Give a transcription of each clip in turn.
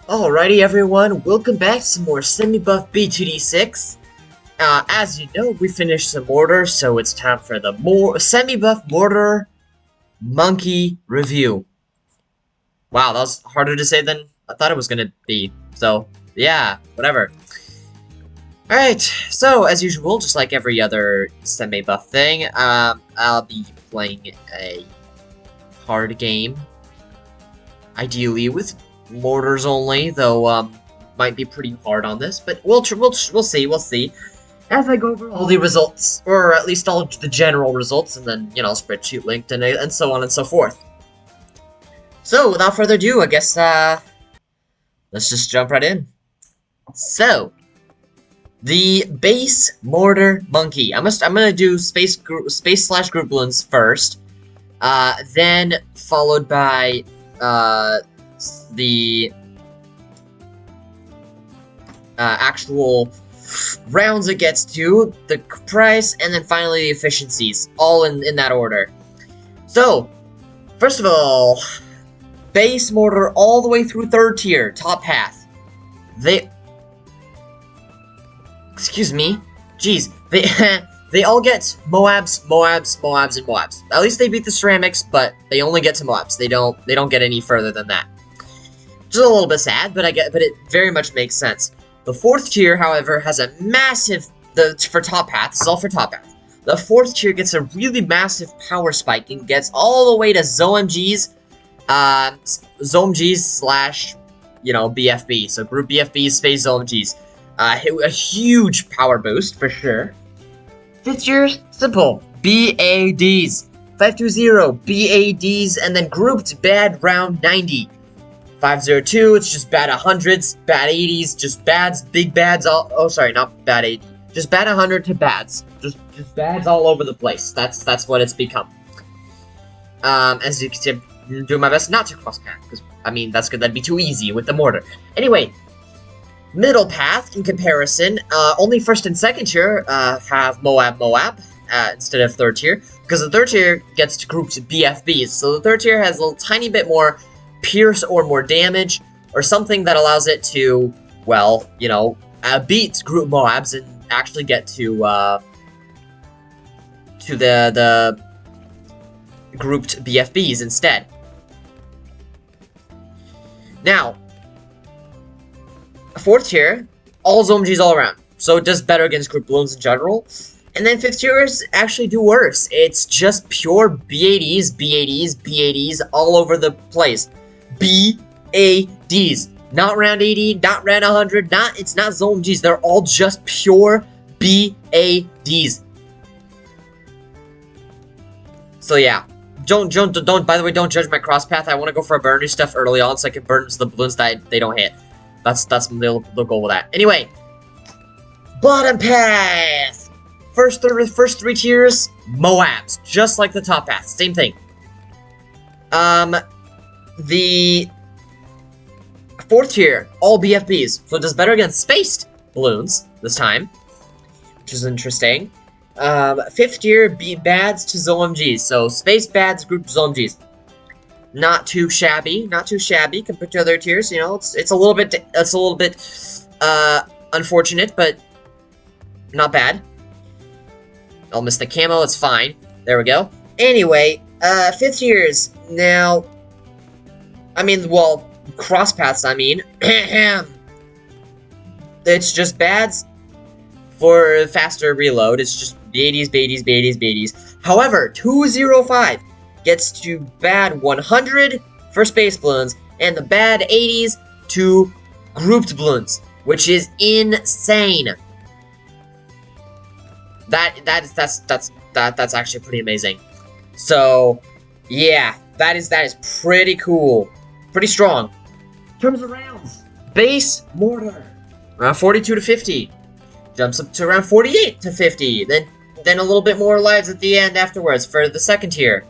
Alrighty everyone, welcome back to some more semi-buff BTD 6. As you know, we finished some mortar, so it's time for the semi-buff mortar monkey review. Wow, that was harder to say than I thought it was gonna be. So, yeah, whatever. Alright, so as usual, just like every other semi-buff thing, I'll be playing a hard game. Ideally with mortars only, though might be pretty hard on this, but we'll see as I go over all the results, or at least all the general results, and then spreadsheet linked and so on and so forth. So without further ado, I guess let's just jump right in. So the base mortar monkey. I'm gonna do space slash group balloons first, then followed by the actual rounds it gets to, the price, and then finally the efficiencies, all in that order. So, first of all, base mortar all the way through 3rd tier, top path. Excuse me, jeez, they all get Moabs, and Moabs. At least they beat the ceramics, but they only get to Moabs. They don't get any further than that. Which is a little bit sad, but it very much makes sense. The 4th tier, however, has a massive, for top path, this is all for top path. The 4th tier gets a really massive power spike and gets all the way to ZOMGs slash, BFB. So group BFBs, space ZOMGs. A huge power boost, for sure. 5th tier, simple. BADs. 520, BADs, and then grouped bad round 90. 502, it's just bad 100s, bad 80s, just bads, big bads, sorry, not bad 80. Just bad 100 to bads. Just bads all over the place. That's what it's become. As you can see, I'm doing my best not to cross path, because, that's good, that'd be too easy with the mortar. Anyway, middle path, in comparison, only 1st and 2nd tier, have Moab, instead of 3rd tier, because the 3rd tier gets to group to BFBs, so the 3rd tier has a little tiny bit more pierce or more damage, or something that allows it to, well, beat group Moabs and actually get to the grouped BFBs instead. Now, 4th tier, all ZOMGs all around, so it does better against group balloons in general. And then 5th tiers actually do worse. It's just pure BADs all over the place. BADs. Not round 80, not round 100, it's not ZOMGs. They're all just pure BADs. So yeah. Don't, by the way, don't judge my cross path. I want to go for a burner stuff early on so I can burn the balloons that they don't hit. That's they'll go with that. Anyway. Bottom path. First 3 tiers, Moabs. Just like the top path. Same thing. The 4th tier, all BFBs. So it does better against spaced balloons this time, which is interesting. 5th tier, bads to ZOMGs. So space bads, group ZOMGs. Not too shabby compared to other tiers. It's a little bit unfortunate, but not bad. I'll miss the camo, it's fine. There we go. Anyway, 5th tiers. Now, cross paths, it's just bads for faster reload. It's just BADs. However, 205 gets to bad 100 for space balloons, and the bad 80s to grouped balloons, which is insane. That's actually pretty amazing. So, yeah, that is pretty cool. Pretty strong. In terms of rounds, base mortar, around 42 to 50. Jumps up to around 48 to 50. Then a little bit more lives at the end afterwards for the 2nd tier.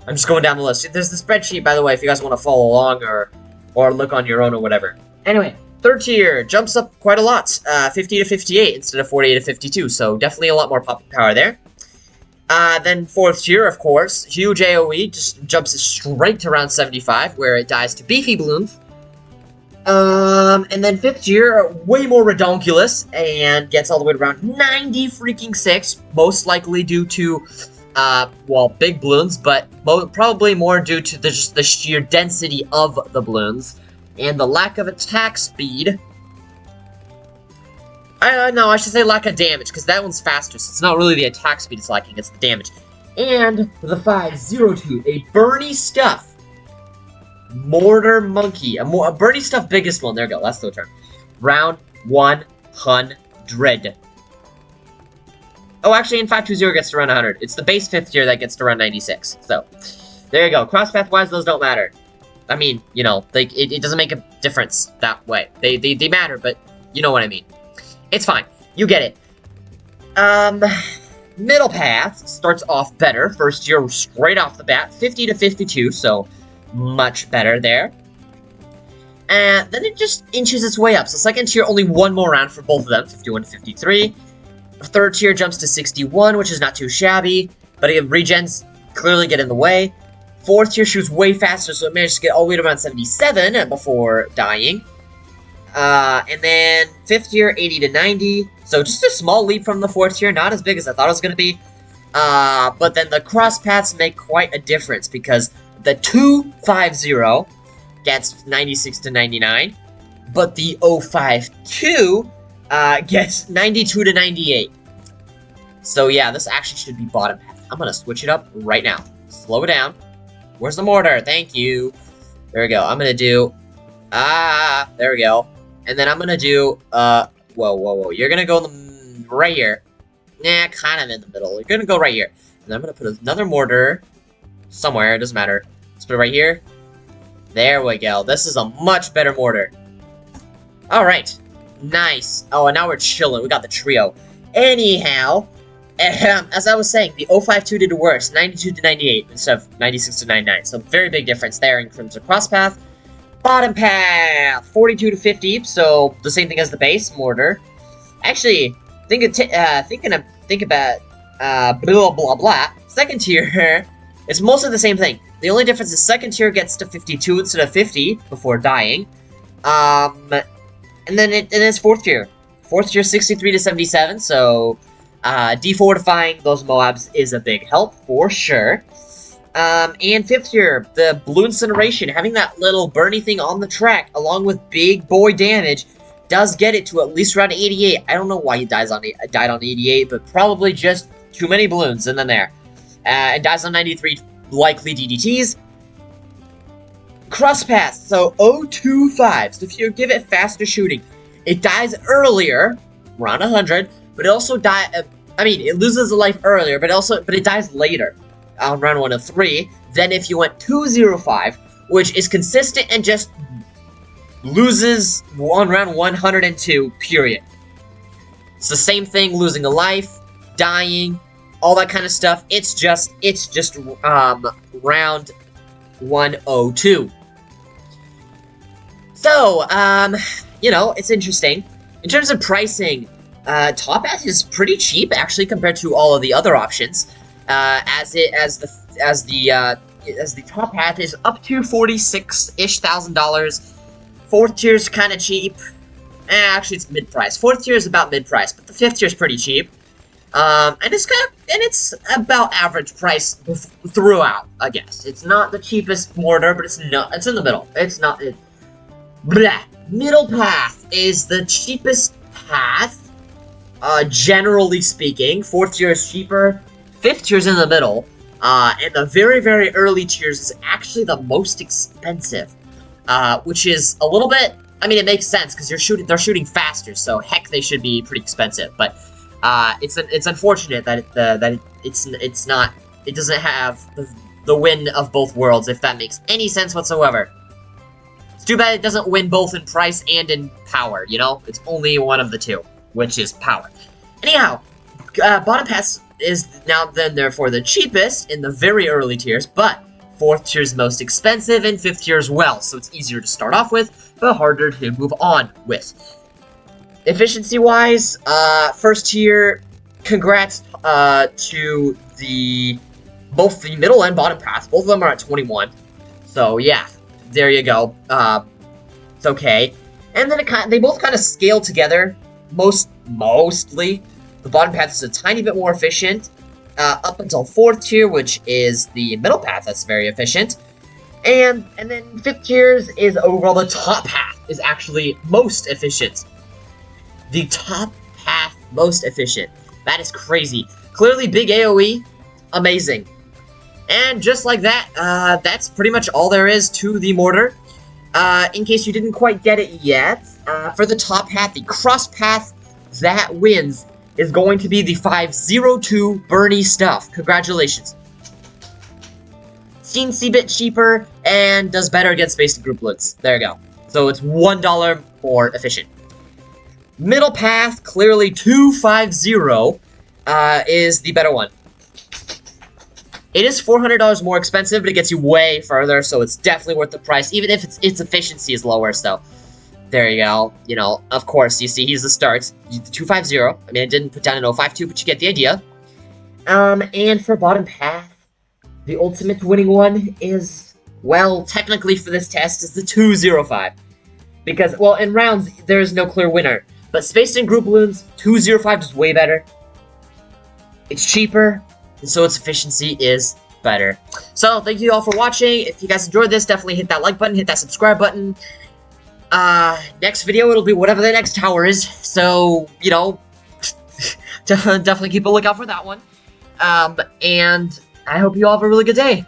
I'm just going down the list. There's the spreadsheet, by the way, if you guys want to follow along or look on your own or whatever. Anyway, 3rd tier jumps up quite a lot, 50 to 58 instead of 48 to 52, so definitely a lot more popping power there. Then 4th tier, of course, huge AoE, just jumps straight to round 75, where it dies to beefy balloons. And then 5th tier, way more redonkulous, and gets all the way to around 90 freaking 6, most likely due to, well, big balloons, but probably more due to just the sheer density of the balloons, and the lack of attack speed. No, I should say lack of damage, because that one's faster, so it's not really the attack speed it's lacking, it's the damage. And for the 502, a Bernie Stuff Mortar Monkey, a Bernie Stuff biggest one, there we go, that's the term. Round 100. Oh, actually, in 520 gets to run 100. It's the base 5th tier that gets to run 96, so there you go. Crosspath-wise, those don't matter. I mean, you know, it doesn't make a difference that way. They matter, but you know what I mean. It's fine. You get it. Middle path starts off better. 1st tier straight off the bat. 50 to 52, so much better there. And then it just inches its way up. So 2nd tier, only one more round for both of them. 51 to 53. 3rd tier jumps to 61, which is not too shabby. But again, regens clearly get in the way. 4th tier shoots way faster, so it managed to get all the way to around 77 before dying. And then 5th tier, 80 to 90. So just a small leap from the 4th tier, not as big as I thought it was going to be. But then the cross paths make quite a difference, because the 250 gets 96 to 99, but the 052 gets 92 to 98. So yeah, this actually should be bottom path. I'm gonna switch it up right now. Slow it down. Where's the mortar? Thank you. There we go. I'm gonna do... there we go. And then I'm gonna do... Whoa. You're gonna go right here. Nah, kind of in the middle. You're gonna go right here. And then I'm gonna put another mortar somewhere. It doesn't matter. Let's put it right here. There we go. This is a much better mortar. Alright. Nice. Oh, and now we're chilling. We got the trio. Anyhow, as I was saying, the 052 did worse. 92 to 98 instead of 96 to 99. So very big difference there in terms of cross path. Bottom path, 42 to 50. So the same thing as the base mortar. Actually, think about blah blah blah. 2nd tier, it's mostly the same thing. The only difference is 2nd tier gets to 52 instead of 50 before dying. And then it's 4th tier. 4th tier, 63 to 77, so defortifying those Moabs is a big help, for sure. And 5th tier, the Blue Incineration, having that little Bernie thing on the track, along with big boy damage, does get it to at least around 88. I don't know why he died on 88, but probably just too many balloons in there. And dies on 93, likely DDTs. Cross path, so 025. So if you give it faster shooting, it dies earlier, around 100, but it also it loses a life earlier, but it dies later, on round 103, than if you went 205, which is consistent and just loses on round 102, period. It's the same thing, losing a life, dying, all that kind of stuff. It's just round 102. So, you know, it's interesting. In terms of pricing, Top Hat is pretty cheap actually compared to all of the other options. As the Top Hat is up to $46,000-ish. 4th tier is kind of cheap. Actually, it's mid-price. 4th tier is about mid-price, but the 5th tier is pretty cheap. And it's about average price throughout, I guess. It's not the cheapest mortar, but it's in the middle. Middle path is the cheapest path, generally speaking. 4th tier is cheaper. 5th tier is in the middle. And the very, very early tiers is actually the most expensive. Which is a little bit... I mean, it makes sense, because they're shooting faster, so heck, they should be pretty expensive. But it's unfortunate that it doesn't have the win of both worlds, if that makes any sense whatsoever. It's too bad it doesn't win both in price and in power, you know? It's only one of the two, which is power. Anyhow, bottom pass is now then therefore the cheapest in the very early tiers, but 4th tier is most expensive and 5th tier as well, so it's easier to start off with, but harder to move on with. Efficiency-wise, 1st tier, congrats to both the middle and bottom path. Both of them are at 21. So yeah, there you go. It's okay. And then they both kind of scale together, mostly. The bottom path is a tiny bit more efficient, up until 4th tier, which is the middle path that's very efficient. And then 5th tiers is overall the top path is actually most efficient. The top path most efficient. That is crazy. Clearly big AoE, amazing. And just like that, that's pretty much all there is to the mortar. In case you didn't quite get it yet, for the top path, the cross path that wins is going to be the 502 Bernie stuff. Congratulations. Teensy bit cheaper and does better against basic group loots. There you go. So it's $1 more efficient. Middle path, clearly 250, is the better one. It is $400 more expensive, but it gets you way further, so it's definitely worth the price, even if its efficiency is lower, so there you go. You know, of course, you see he's the start. The 250. I mean, I didn't put down an 052, but you get the idea. And for bottom path, the ultimate winning one is, well, technically for this test, is the 205. Because, well, in rounds, there is no clear winner. But Spaced in Group Balloons, 205 is way better. It's cheaper, and so its efficiency is better. So, thank you all for watching. If you guys enjoyed this, definitely hit that like button, hit that subscribe button. Next video, it'll be whatever the next tower is. So, you know, definitely keep a lookout for that one. And I hope you all have a really good day.